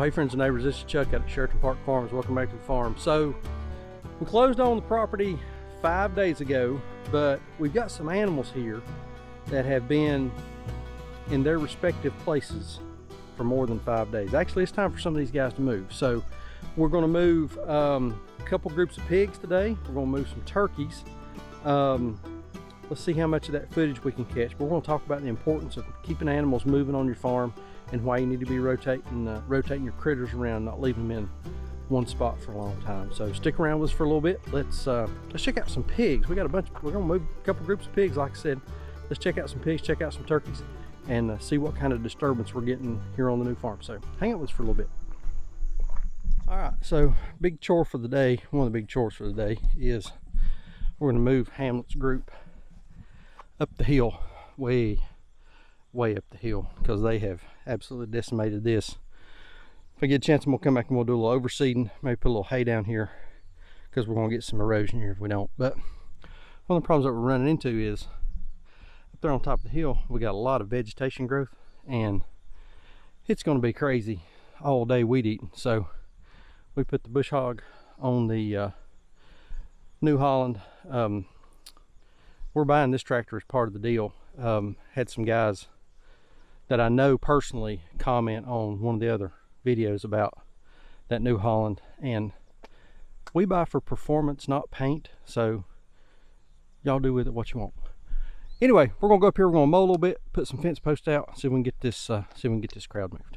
Well, hey friends and neighbors, this is Chuck out at Sheraton Park Farms. Welcome back to the farm. So we closed on the property 5 days ago, but we've got some animals here that have been in their respective places for more than 5 days. Actually, it's time for some of these guys to move. So we're going to move a couple groups of pigs today. We're going to move some turkeys. Let's see how much of that footage we can catch. We're going to talk about the importance of keeping animals moving on your farm and why you need to be rotating your critters around, not leaving them in one spot for a long time. So stick around with us for a little bit. Let's check out some pigs. We got a bunch. We're gonna move a couple groups of pigs, like I said. Let's check out some pigs, check out some turkeys, and see what kind of disturbance we're getting here on the new farm. So hang out with us for a little bit. All right. So big chore for the day. One of the big chores for the day is we're gonna move Hamlet's group up the hill, way up the hill, because they have absolutely decimated this. If I get a chance, I'm gonna come back and we'll do a little overseeding, maybe put a little hay down here, because we're gonna get some erosion here if we don't. But one of the problems that we're running into is up there on top of the hill, we got a lot of vegetation growth, and it's gonna be crazy all day weed eating. So we put the bush hog on the New Holland. We're buying this tractor as part of the deal. Had some guys that I know personally comment on one of the other videos about that New Holland, and we buy for performance, not paint, so y'all do with it what you want. Anyway, we're gonna go up here, we're gonna mow a little bit, put some fence posts out, see if we can get this crowd moved.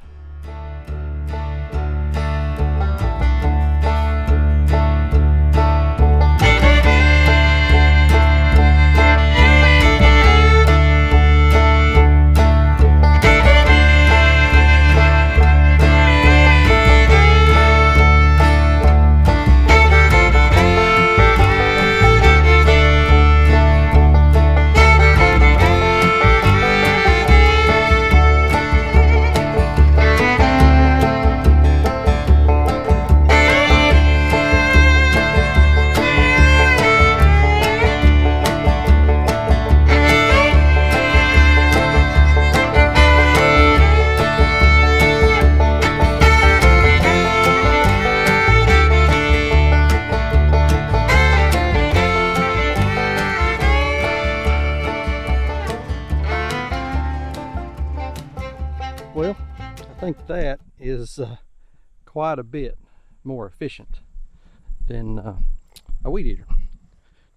Well, I think that is quite a bit more efficient than a weed eater.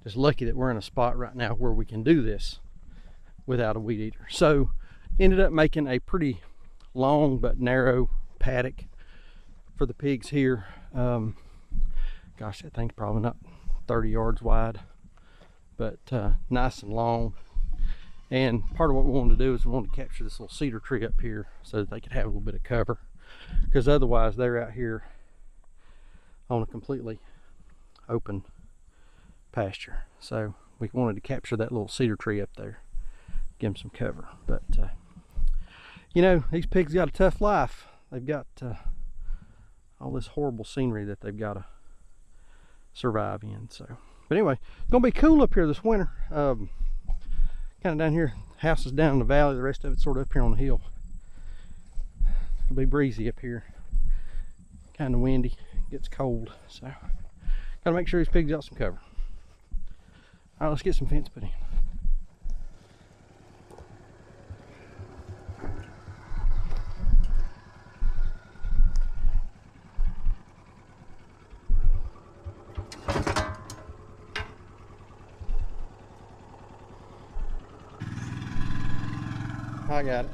Just lucky that we're in a spot right now where we can do this without a weed eater. So ended up making a pretty long but narrow paddock for the pigs here. Gosh, that thing's probably not 30 yards wide, but nice and long. And part of what we wanted to do is we wanted to capture this little cedar tree up here so that they could have a little bit of cover, because otherwise they're out here on a completely open pasture. So we wanted to capture that little cedar tree up there, give them some cover. But you know, these pigs got a tough life. They've got all this horrible scenery that they've got to survive in. So, but anyway, it's gonna be cool up here this winter. Kind of down here, house is down in the valley, the rest of it's sort of up here on the hill. It'll be breezy up here, kind of windy, gets cold, so gotta make sure these pigs got some cover. All right, let's get some fence put in. I got it.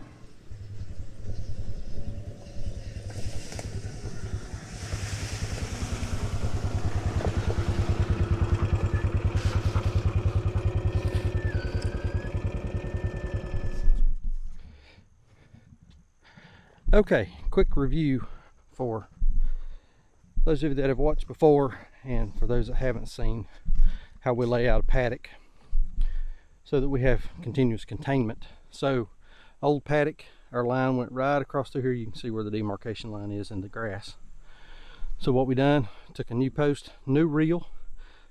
Okay, quick review for those of you that have watched before, and for those that haven't seen, how we lay out a paddock so that we have continuous containment. So old paddock, our line went right across through here. You can see where the demarcation line is in the grass. So what we done, took a new post, new reel,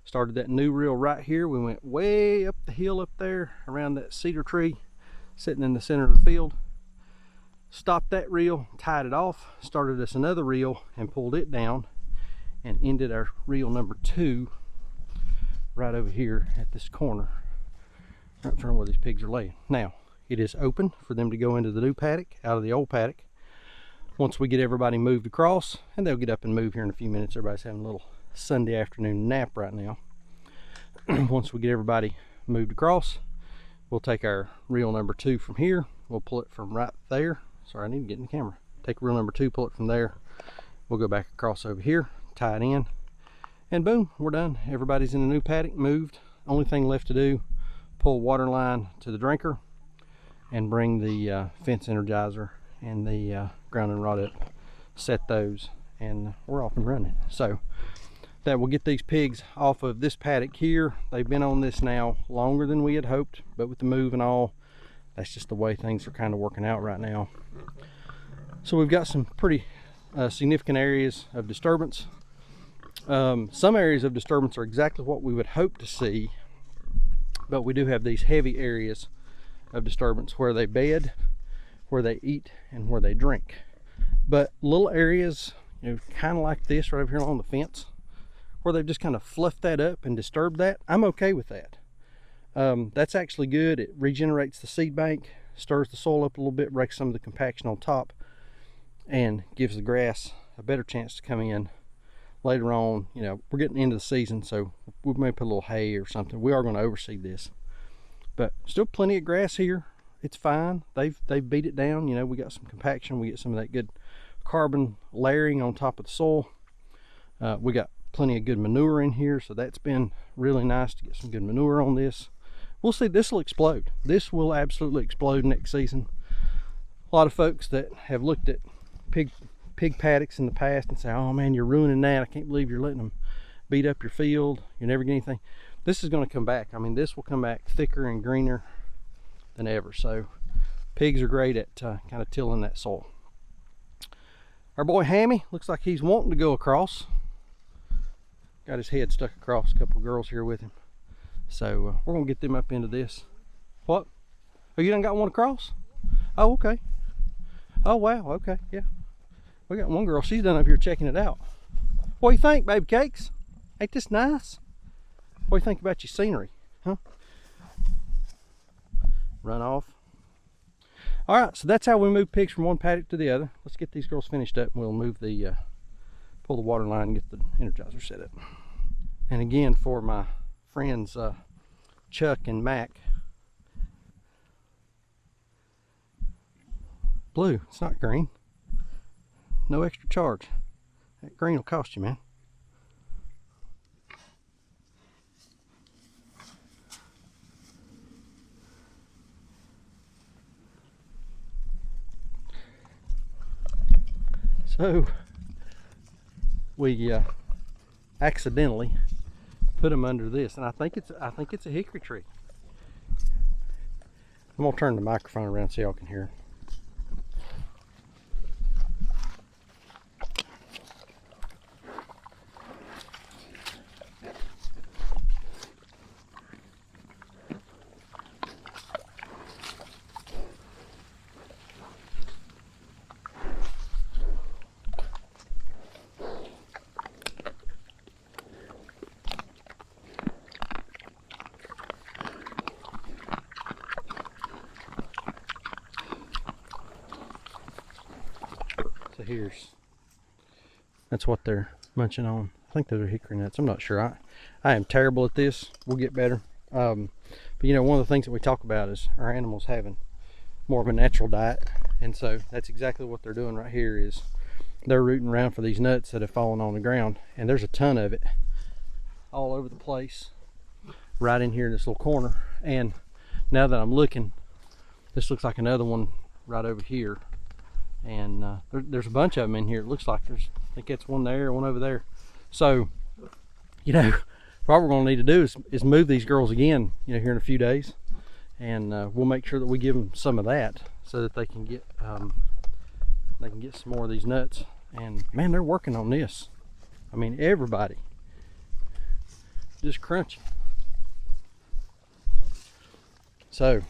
started that new reel right here. We went way up the hill up there around that cedar tree sitting in the center of the field. stopped that reel, tied it off, started us another reel and pulled it down, and ended our reel number 2 right over here at this corner, right in front of where these pigs are laying. Now, it is open for them to go into the new paddock, out of the old paddock, once we get everybody moved across, and they'll get up and move here in a few minutes. Everybody's having a little Sunday afternoon nap right now. Once we get everybody moved across, we'll take our reel number 2 from here. We'll pull it from right there. Sorry, I need to get in the camera. Take reel number 2, pull it from there. We'll go back across over here, tie it in, and boom, we're done. Everybody's in the new paddock, moved. Only thing left to do, pull water line to the drinker and bring the fence energizer and the grounding rod up, set those, and we're off and running. So that will get these pigs off of this paddock here. They've been on this now longer than we had hoped, but with the move and all, that's just the way things are kind of working out right now. So we've got some pretty significant areas of disturbance. Some areas of disturbance are exactly what we would hope to see, but we do have these heavy areas of disturbance where they bed, where they eat, and where they drink. But little areas, kind of like this right over here along the fence, where they've just kind of fluffed that up and disturbed that, I'm okay with that. That's actually good. It regenerates the seed bank, stirs the soil up a little bit, breaks some of the compaction on top, and gives the grass a better chance to come in later on. We're getting into the season, so we may put a little hay or something. We are going to overseed this, but still plenty of grass here. It's fine. They've beat it down. We got some compaction. We get some of that good carbon layering on top of the soil. We got plenty of good manure in here, so that's been really nice to get some good manure on this. We'll see. This will explode. This will absolutely explode next season. A lot of folks that have looked at pig paddocks in the past and say, oh man, you're ruining that. I can't believe you're letting them beat up your field. You never get anything. This is going to come back. I mean, this will come back thicker and greener than ever. So pigs are great at kind of tilling that soil. Our boy Hammy looks like he's wanting to go across. Got his head stuck across. A couple of girls here with him. So we're going to get them up into this. What? Oh, you done got one across? Oh, okay. Oh, wow. Okay, yeah. We got one girl. She's done up here checking it out. What do you think, baby cakes? Ain't this nice? What do you think about your scenery? Huh? Run off. All right, so that's how we move pigs from one paddock to the other. Let's get these girls finished up and we'll move the pull the water line and get the energizer set up. And again, for my friends Chuck and Mac, blue, it's not green. No extra charge. That green will cost you, man. So we accidentally put them under this, and I think it's a hickory tree. I'm gonna turn the microphone around so y'all can hear. So that's what they're munching on. I think those are hickory nuts. I'm not sure. I am terrible at this. We'll get better. But one of the things that we talk about is our animals having more of a natural diet, and so that's exactly what they're doing right here. Is they're rooting around for these nuts that have fallen on the ground, and there's a ton of it all over the place, right in here in this little corner. And now that I'm looking, this looks like another one right over here. And there's a bunch of them in here. It looks like I think that's one there, one over there. So, what we're going to need to do is move these girls again, here in a few days, and we'll make sure that we give them some of that so that they can get some more of these nuts. And man, they're working on this. I mean, everybody just crunching. So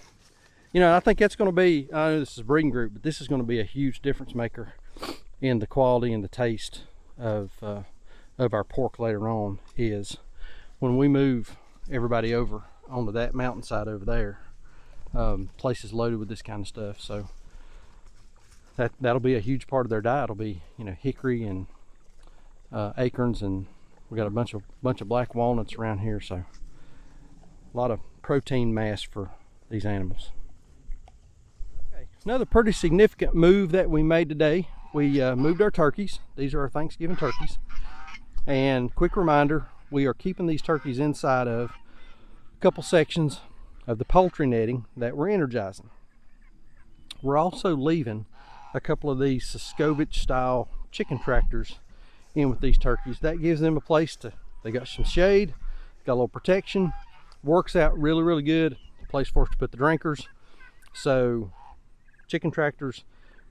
You know, I think that's going to be, I know this is a breeding group, but this is going to be a huge difference maker in the quality and the taste of our pork later on, is when we move everybody over onto that mountainside over there. Place is loaded with this kind of stuff, so that'll be a huge part of their diet. It'll be, you know, hickory and acorns, and we got a bunch of black walnuts around here, so a lot of protein mass for these animals. Okay, another pretty significant move that we made today. We moved our turkeys. These are our Thanksgiving turkeys, and quick reminder, we are keeping these turkeys inside of a couple sections of the poultry netting that we're energizing. We're also leaving a couple of these Saskovich style chicken tractors in with these turkeys. That gives them a place to, they got some shade, got a little protection, works out really good. A place for us to put the drinkers. So chicken tractors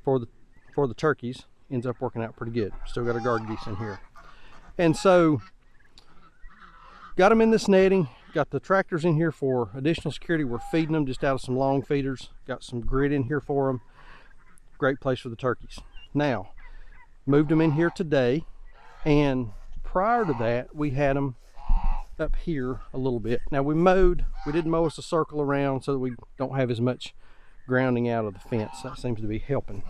for the turkeys ends up working out pretty good. Still got our guard geese in here, and so got them in this netting. Got the tractors in here for additional security. We're feeding them just out of some long feeders. Got some grit in here for them. Great place for the turkeys. Now, moved them in here today, and prior to that, we had them up here a little bit. Now we did mow us a circle around so that we don't have as much grounding out of the fence. That seems to be helping.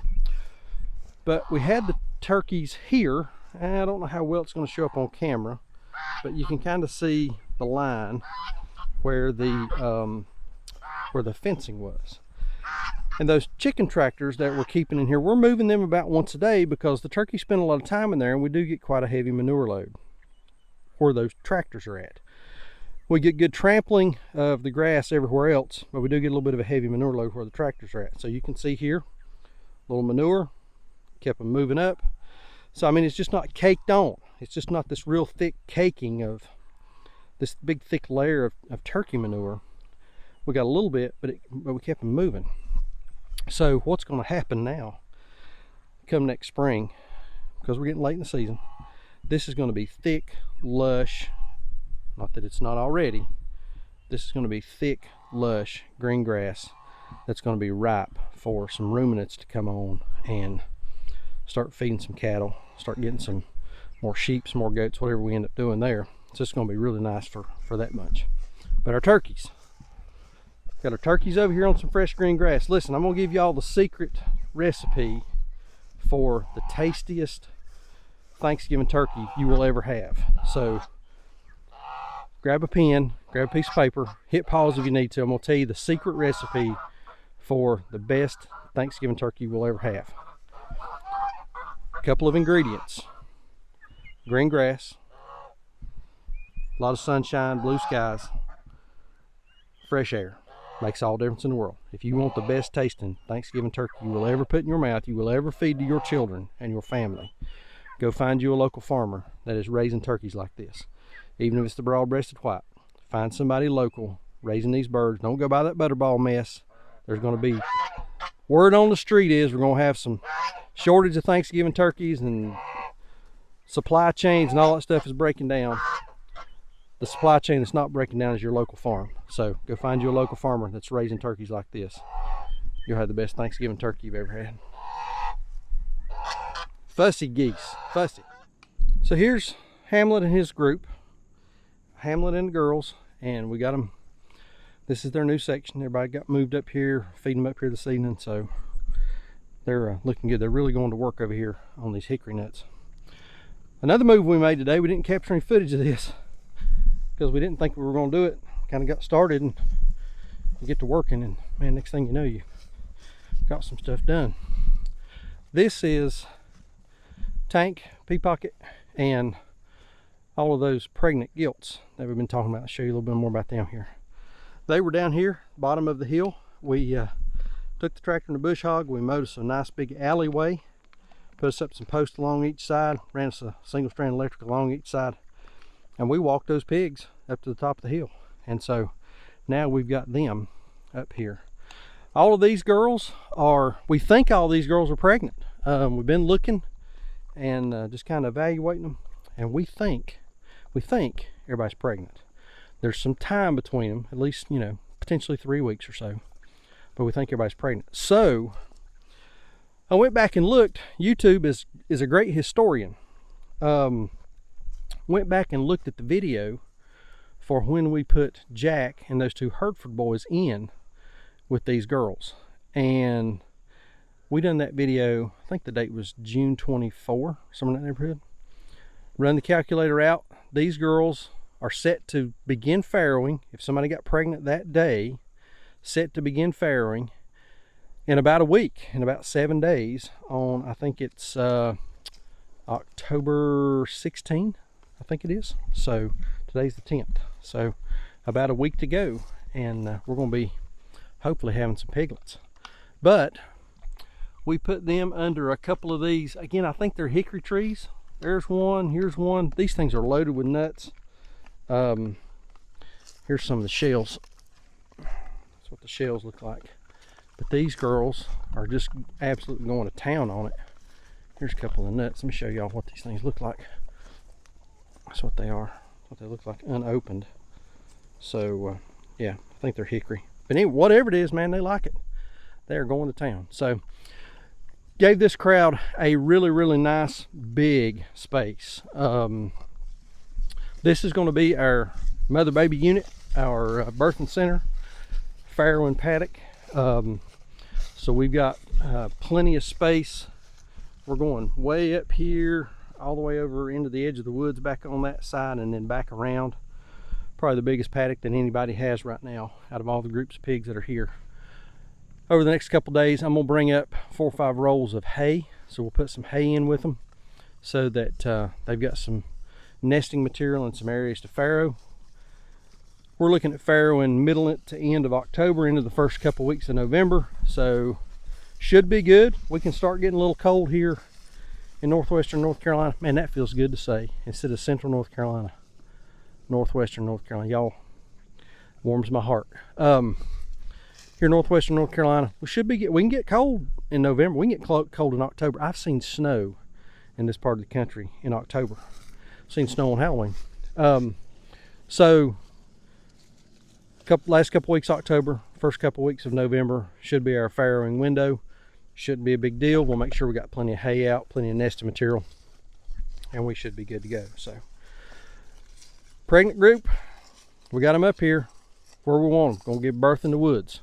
But we had the turkeys here, and I don't know how well it's going to show up on camera, but you can kind of see the line where the fencing was. And those chicken tractors that we're keeping in here, we're moving them about once a day because the turkeys spend a lot of time in there, and we do get quite a heavy manure load where those tractors are at. We get good trampling of the grass everywhere else, but we do get a little bit of a heavy manure load where the tractors are at. So you can see here, a little manure, kept them moving up. So I mean, it's just not caked on. It's just not this real thick caking of this big thick layer of turkey manure. We got a little bit, but we kept them moving. So what's going to happen now come next spring, because we're getting late in the season, this is going to be thick, lush, not that it's not already, this is going to be thick, lush green grass that's going to be ripe for some ruminants to come on and start feeding some cattle, start getting some more sheep, some more goats, whatever we end up doing there. So it's going to be really nice for that bunch. But our turkeys, got our turkeys over here on some fresh green grass. Listen, I'm going to give y'all the secret recipe for the tastiest Thanksgiving turkey you will ever have. So grab a pen, grab a piece of paper, hit pause if you need to. I'm going to tell you the secret recipe for the best Thanksgiving turkey you will ever have. A couple of ingredients: green grass, a lot of sunshine, blue skies, fresh air. Makes all the difference in the world. If you want the best tasting Thanksgiving turkey you will ever put in your mouth, you will ever feed to your children and your family, go find you a local farmer that is raising turkeys like this. Even if it's the broad-breasted white, find somebody local raising these birds. Don't go by that butterball mess. There's going to be, word on the street is we're going to have some shortage of Thanksgiving turkeys, and supply chains and all that stuff is breaking down. The supply chain that's not breaking down is your local farm. So go find you a local farmer that's raising turkeys like this. You'll have the best Thanksgiving turkey you've ever had. Fussy geese, fussy. So here's Hamlet and his group, Hamlet and the girls, and we got them. This is their new section. Everybody got moved up here, feeding them up here this evening, so they're looking good. They're really going to work over here on these hickory nuts. Another move we made today, we didn't capture any footage of this because we didn't think we were going to do it. Kind of got started and you get to working, and man, next thing you know, you got some stuff done. This is Tank, Pea Pocket, and all of those pregnant gilts that we've been talking about. I'll show you a little bit more about them here. They were down here, bottom of the hill. We took the tractor and the bush hog. We mowed us a nice big alleyway, put us up some posts along each side, ran us a single strand electric along each side, and we walked those pigs up to the top of the hill. And so now we've got them up here. All of these girls are, we think all these girls are pregnant. We've been looking and just kind of evaluating them, and we think everybody's pregnant. There's some time between them, at least, you know, potentially 3 weeks or so. but we think everybody's pregnant. So I went back and looked. YouTube is a great historian. Went back and looked at the video for when we put Jack and those two Hertford boys in with these girls, and we done that video, I think the date was June 24, somewhere in that neighborhood. Run the calculator out. These girls are set to begin farrowing. If somebody got pregnant that day, set to begin farrowing in about a week, in about 7 days, on, I think it's October 16, I think it is. So today's the 10th. So about a week to go, and we're going to be hopefully having some piglets. But we put them under a couple of these. Again, I think they're hickory trees. There's one, here's one. These things are loaded with nuts. Here's some of the shells. That's what the shells look like. But these girls are just absolutely going to town on it. Here's a couple of nuts. Let me show y'all what these things look like. That's what they are. That's what they look like unopened. So yeah, I think they're hickory. But anyway, whatever it is, man, they like it. They're going to town. So gave this crowd a really, really nice big space. This is going to be our mother baby unit, our birthing center, farrowing paddock. So we've got plenty of space. We're going way up here, all the way over into the edge of the woods, back on that side, and then back around. Probably the biggest paddock that anybody has right now out of all the groups of pigs that are here. Over the next couple days, I'm gonna bring up 4 or 5 rolls of hay. So we'll put some hay in with them so that they've got some nesting material and some areas to farrow. We're looking at farrowing middle to end of October into the first couple weeks of November. So should be good. We can start getting a little cold here in northwestern North Carolina. Man, that feels good to say, instead of central North Carolina. Northwestern North Carolina, y'all, warms my heart. Here in northwestern North Carolina, we can get cold in November. We can get cold in October. I've seen snow in this part of the country in October. Seen snow on Halloween. So last couple weeks October, first couple weeks of November should be our farrowing window. Shouldn't be a big deal. We'll make sure we got plenty of hay out, plenty of nesting material, and we should be good to go. So pregnant group, we got them up here where we want them. Gonna give birth in the woods.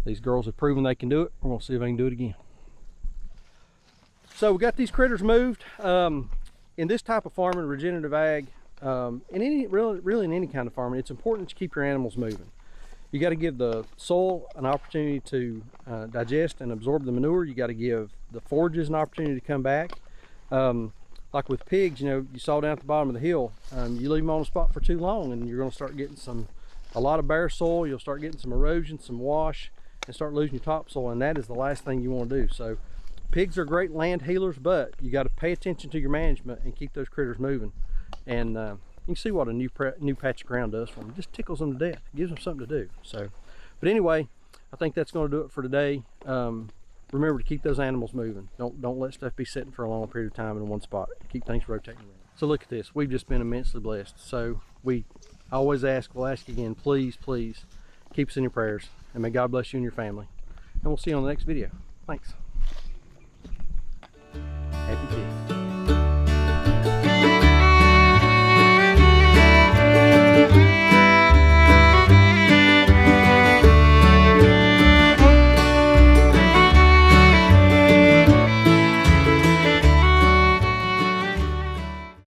These girls have proven they can do it. We're gonna see if they can do it again. So we got these critters moved. In this type of farming, regenerative ag, really in any kind of farming, it's important to keep your animals moving. You got to give the soil an opportunity to digest and absorb the manure. You got to give the forages an opportunity to come back. Like with pigs, you know, you saw down at the bottom of the hill, you leave them on a spot for too long and you're going to start getting a lot of bare soil. You'll start getting some erosion, some wash, and start losing your topsoil, and that is the last thing you want to do. So pigs are great land healers, but you got to pay attention to your management and keep those critters moving. And you can see what a new patch of ground does for them. It just tickles them to death. It gives them something to do. So, but anyway, I think that's going to do it for today. Remember to keep those animals moving. Don't let stuff be sitting for a long period of time in one spot. Keep things rotating around. So look at this. We've just been immensely blessed. So we always ask, we'll ask again, please, please keep us in your prayers, and may God bless you and your family. And we'll see you on the next video. Thanks. Happy pigs.